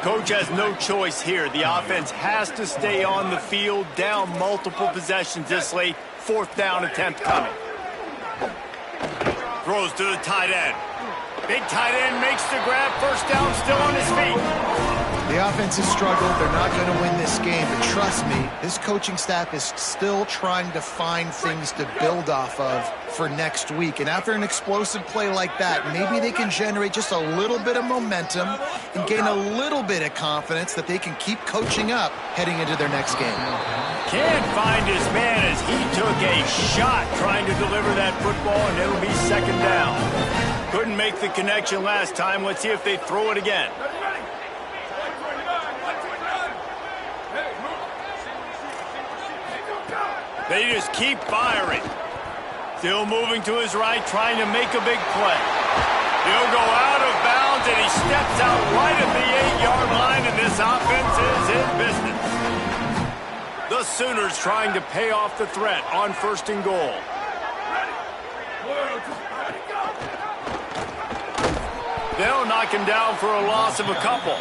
Coach has no choice here. The offense has to stay on the field, down multiple possessions this late. 4th down attempt coming. Throws to the tight end. Big tight end makes the grab. First down, still on his feet. The offense has struggled. They're not going to win this game, but trust me, this coaching staff is still trying to find things to build off of for next week. And after an explosive play like that, maybe they can generate just a little bit of momentum and gain a little bit of confidence that they can keep coaching up heading into their next game. Can't find his man as he took a shot trying to deliver that football, and it'll be second down. Couldn't make the connection last time. Let's see if they throw it again. They just keep firing. Still moving to his right, trying to make a big play. He'll go out of bounds, and he steps out right at the 8-yard line, and this offense is in business. The Sooners trying to pay off the threat on first and goal. They'll knock him down for a loss of a couple.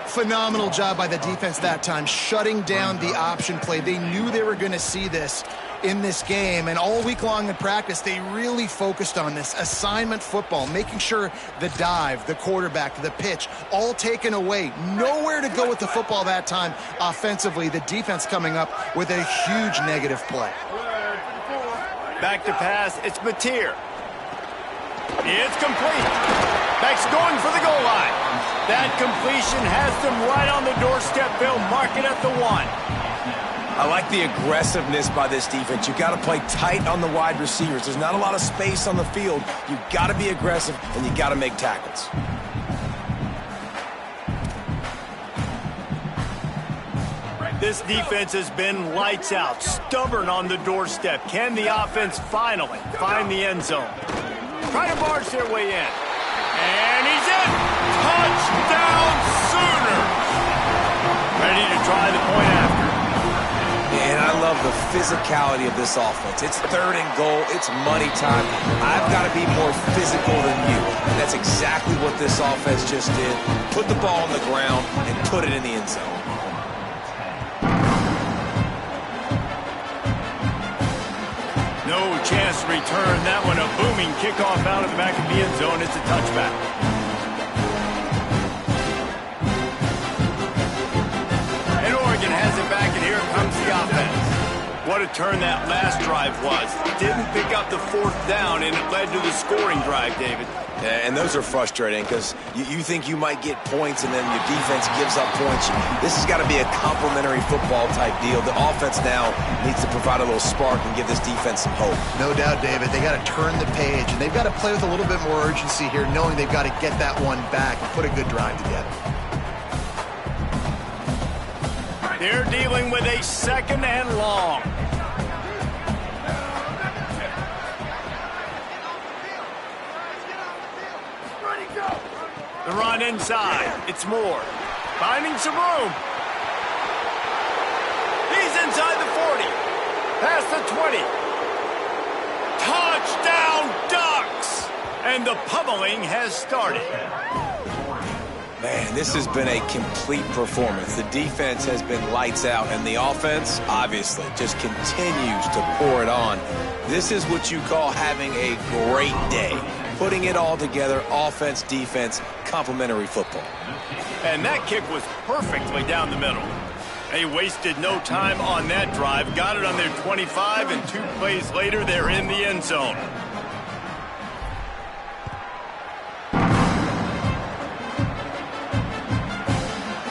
Phenomenal job by the defense that time, shutting down the option play. They knew they were going to see this in this game, and all week long in practice, they really focused on this assignment football, making sure the dive, the quarterback, the pitch, all taken away. Nowhere to go with the football that time offensively. The defense coming up with a huge negative play. Back to pass, it's Mateer. It's complete. Beck's going for the goal line. That completion has them right on the doorstep. They'll mark it at the 1. I like the aggressiveness by this defense. You got to play tight on the wide receivers. There's not a lot of space on the field. You got to be aggressive, and you got to make tackles. This defense has been lights out, stubborn on the doorstep. Can the offense finally find the end zone? Try to barge their way in. And he's in! Touchdown Sooners! Ready to try the point after. And I love the physicality of this offense. It's third and goal. It's money time. I've got to be more physical than you. And that's exactly what this offense just did. Put the ball on the ground and put it in the end zone. No chance to return that one. A booming kickoff out of the back of the end zone. It's a touchback. And Oregon has it back, and here comes the offense. What a turn that last drive was. Didn't pick up the fourth down, and it led to the scoring drive, David. Yeah, and those are frustrating because you think you might get points and then your defense gives up points. This has got to be a complementary football type deal. The offense now needs to provide a little spark and give this defense some hope. No doubt, David. They got to turn the page, and they've got to play with a little bit more urgency here, knowing they've got to get that one back and put a good drive together. They're dealing with a second and long. The run inside. It's Moore. Finding some room. He's inside the 40. Past the 20. Touchdown Ducks! And the pummeling has started. Man, this has been a complete performance. The defense has been lights out, and the offense, obviously, just continues to pour it on. This is what you call having a great day. Putting it all together, offense, defense, complementary football. And that kick was perfectly down the middle. They wasted no time on that drive. Got it on their 25, and 2 plays later, they're in the end zone.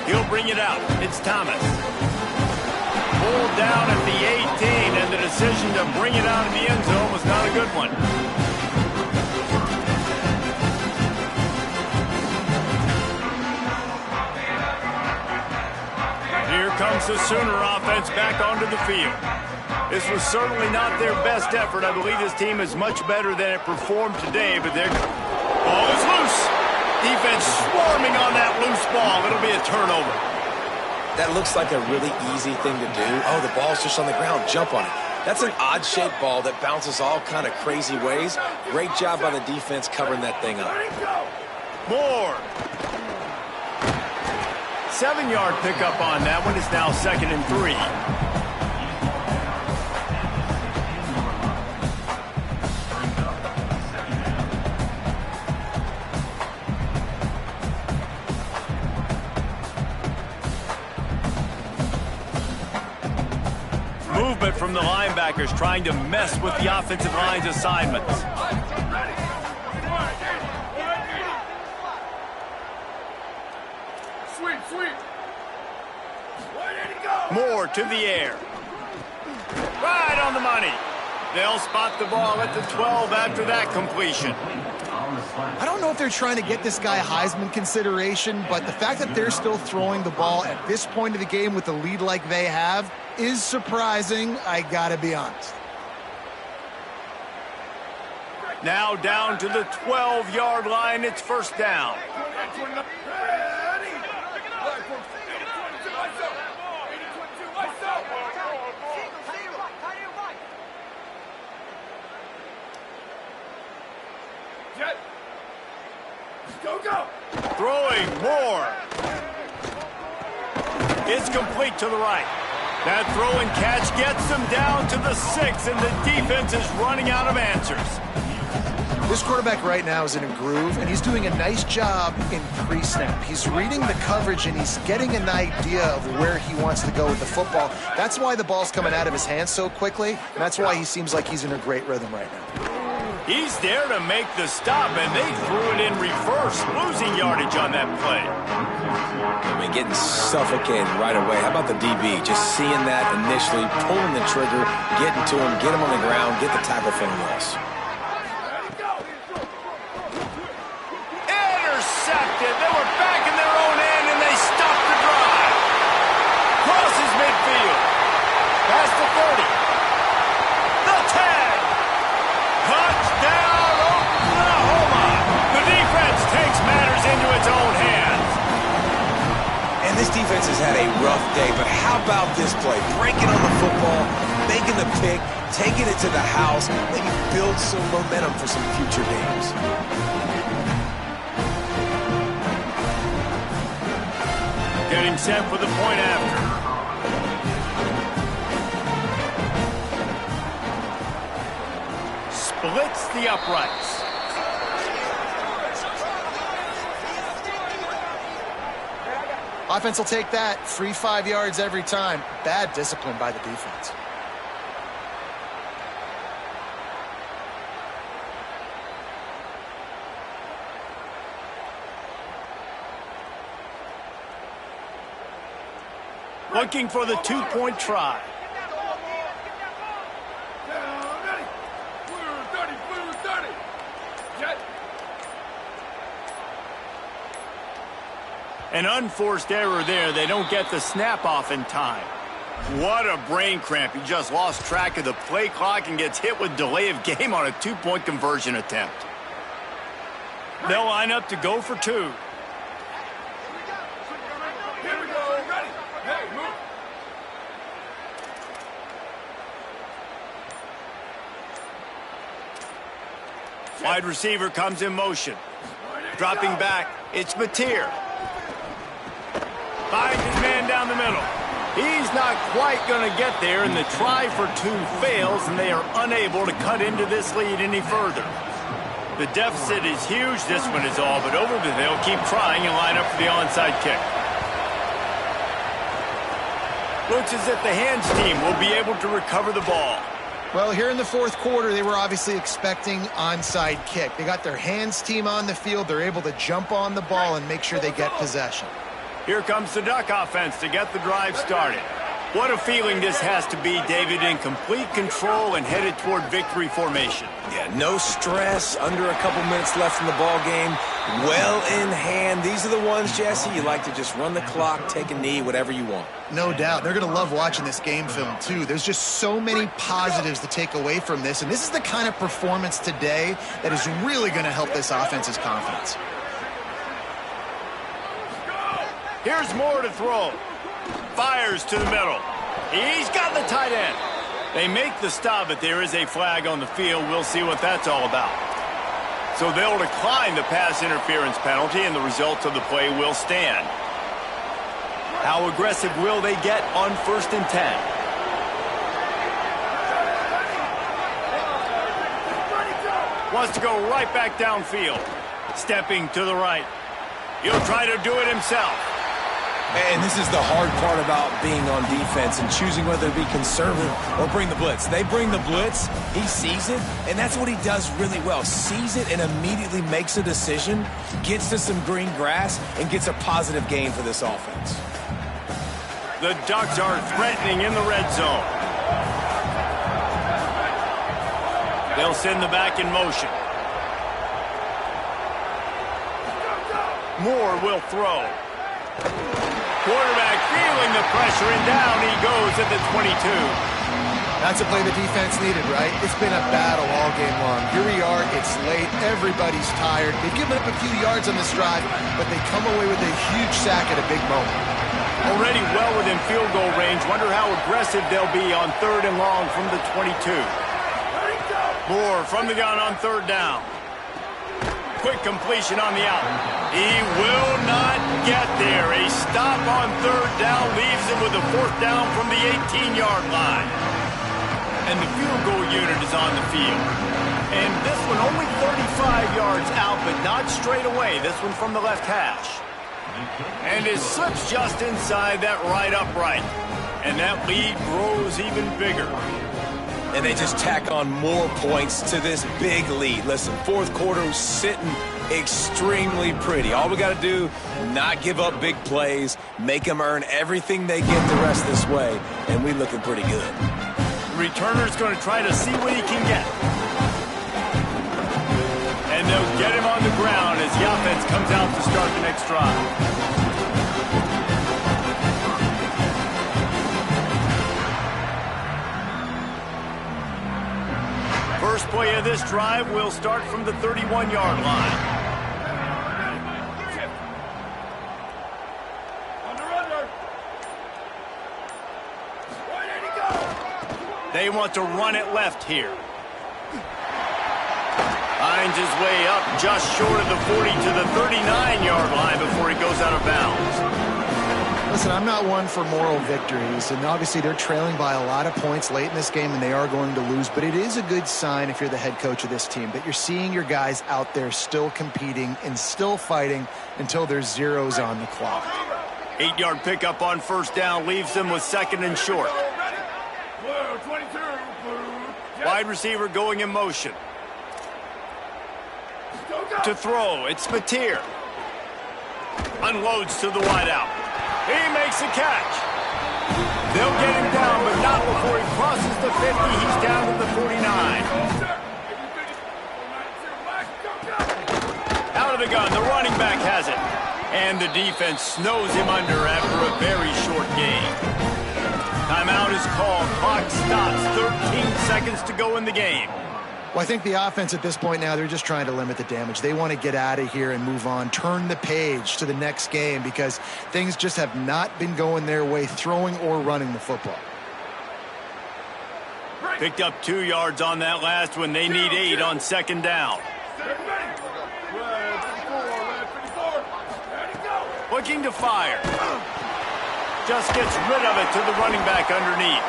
He'll bring it out. It's Thomas. Pulled down at the 18, and the decision to bring it out in the end zone was not a good one. Here comes the Sooner offense back onto the field. This was certainly not their best effort. I believe this team is much better than it performed today, but their ball is loose. Defense swarming on that loose ball. It'll be a turnover. That looks like a really easy thing to do. Oh, the ball's just on the ground. Jump on it. That's an odd-shaped ball that bounces all kind of crazy ways. Great job by the defense covering that thing up. Moore. 7-yard pickup on that one. It's now 2nd and 3. movement from the linebackers trying to mess with the offensive line's assignments. Sweep, sweep. Where did he go? Moore to the air. Right on the money. They'll spot the ball at the 12 after that completion. I don't know if they're trying to get this guy Heisman consideration, but the fact that they're still throwing the ball at this point of the game with the lead like they have is surprising, I gotta be honest. Now down to the 12-yard line, it's first down. Go, go! Throwing Moore. It's complete to the right. That throw and catch gets them down to the 6, and the defense is running out of answers. This quarterback right now is in a groove, and he's doing a nice job in pre-snap. He's reading the coverage, and he's getting an idea of where he wants to go with the football. That's why the ball's coming out of his hands so quickly, and that's why he seems like he's in a great rhythm right now. He's there to make the stop, and they threw it in reverse, losing yardage on that play. I mean, getting suffocated right away. How about the DB? Just seeing that initially, pulling the trigger, getting to him, get him on the ground, get the tackle for a loss. Intercepted. They were back in their own end, and they stopped the drive. Crosses midfield. Past the 30. The 10. Touchdown, Oklahoma! The defense takes matters into its own hands. And this defense has had a rough day, but how about this play? Breaking on the football, making the pick, taking it to the house, maybe build some momentum for some future games. Getting set for the point after. Splits the uprights. Offense will take that. Free 5 yards every time. Bad discipline by the defense. Looking for the two-point try. An unforced error there. They don't get the snap off in time. What a brain cramp. He just lost track of the play clock and gets hit with delay of game on a two-point conversion attempt. They'll line up to go for two. Here we go. Ready? Hey, move. Wide receiver comes in motion. Dropping back, it's Mateer. Finds his man down the middle. He's not quite going to get there, and the try for two fails, and they are unable to cut into this lead any further. The deficit is huge. This one is all but over, but they'll keep trying and line up for the onside kick. Looks as if the hands team will be able to recover the ball. Well, here in the fourth quarter, they were obviously expecting onside kick. They got their hands team on the field. They're able to jump on the ball and make sure they get possession. Here comes the Duck offense to get the drive started. What a feeling this has to be, David, in complete control and headed toward victory formation. Yeah, no stress, under a couple minutes left in the ball game, well in hand. These are the ones, Jesse, you like to just run the clock, take a knee, whatever you want. No doubt. They're going to love watching this game film, too. There's just so many positives to take away from this, and this is the kind of performance today that is really going to help this offense's confidence. Here's Moore to throw. Fires to the middle. He's got the tight end. They make the stop, but there is a flag on the field. We'll see what that's all about. So they'll decline the pass interference penalty, and the results of the play will stand. How aggressive will they get on 1st and 10? Wants to go right back downfield. Stepping to the right. He'll try to do it himself. And this is the hard part about being on defense and choosing whether to be conservative or bring the blitz. They bring the blitz, he sees it, and that's what he does really well. Sees it and immediately makes a decision, gets to some green grass, and gets a positive gain for this offense. The Ducks are threatening in the red zone. They'll send the back in motion. Moore will throw. Quarterback feeling the pressure, and down he goes at the 22. That's a play the defense needed, right? It's been a battle all game long. Here we are, it's late, everybody's tired. They've given up a few yards on this drive, but they come away with a huge sack at a big moment. Already well within field goal range. Wonder how aggressive they'll be on 3rd and long from the 22. Moore from the gun on 3rd down. Quick completion on the out. He will not get there. A stop on 3rd down leaves him with a 4th down from the 18-yard line. And the field goal unit is on the field. And this one only 35 yards out, but not straight away. This one from the left hash. And it slips just inside that right upright. And that lead grows even bigger. And they just tack on more points to this big lead. Listen, 4th quarter sitting extremely pretty. All we got to do, not give up big plays, make them earn everything they get the rest this way, and we looking pretty good. Returner's going to try to see what he can get. And they'll get him on the ground as the offense comes out to start the next drive. First play of this drive will start from the 31-yard line. They want to run it left here. Finds his way up just short of the 40 to the 39-yard line before he goes out of bounds. Listen, I'm not one for moral victories, and obviously they're trailing by a lot of points late in this game, and they are going to lose, but it is a good sign if you're the head coach of this team that you're seeing your guys out there still competing and still fighting until there's zeros on the clock. 8-yard pickup on 1st down leaves them with 2nd and short. Wide receiver going in motion. To throw, it's Mateer. Unloads to the wideout. He makes a catch. They'll get him down, but not before he crosses the 50. He's down to the 49. Out of the gun, the running back has it. And the defense snows him under after a very short game. Timeout is called. Clock stops. 13 seconds to go in the game. Well, I think the offense at this point now, they're just trying to limit the damage. They want to get out of here and move on, turn the page to the next game because things just have not been going their way, throwing or running the football. Picked up 2 yards on that last one. They need 8 on 2nd down. Looking to fire. Just gets rid of it to the running back underneath.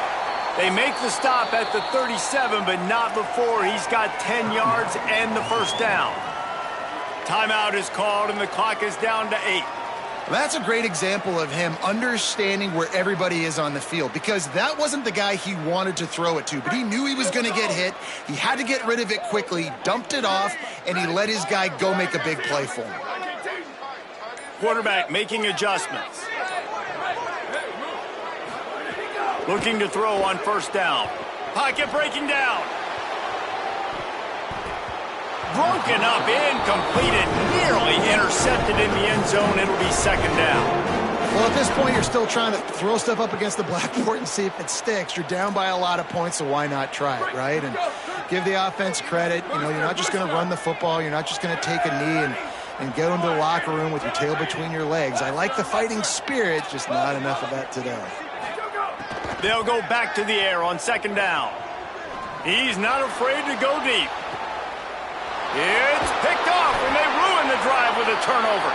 They make the stop at the 37, but not before he's got 10 yards and the 1st down. Timeout is called, and the clock is down to 8. That's a great example of him understanding where everybody is on the field because that wasn't the guy he wanted to throw it to, but he knew he was going to get hit. He had to get rid of it quickly, dumped it off, and he let his guy go make a big play for him. Quarterback making adjustments. Looking to throw on 1st down. Pocket breaking down. Broken up, incomplete, and nearly intercepted in the end zone. It'll be 2nd down. Well, at this point, you're still trying to throw stuff up against the blackboard and see if it sticks. You're down by a lot of points, so why not try it, right? And give the offense credit. You know, you're not just going to run the football. You're not just going to take a knee and go into the locker room with your tail between your legs. I like the fighting spirit, just not enough of that today. They'll go back to the air on 2nd down. He's not afraid to go deep. It's picked off, and they ruin the drive with a turnover.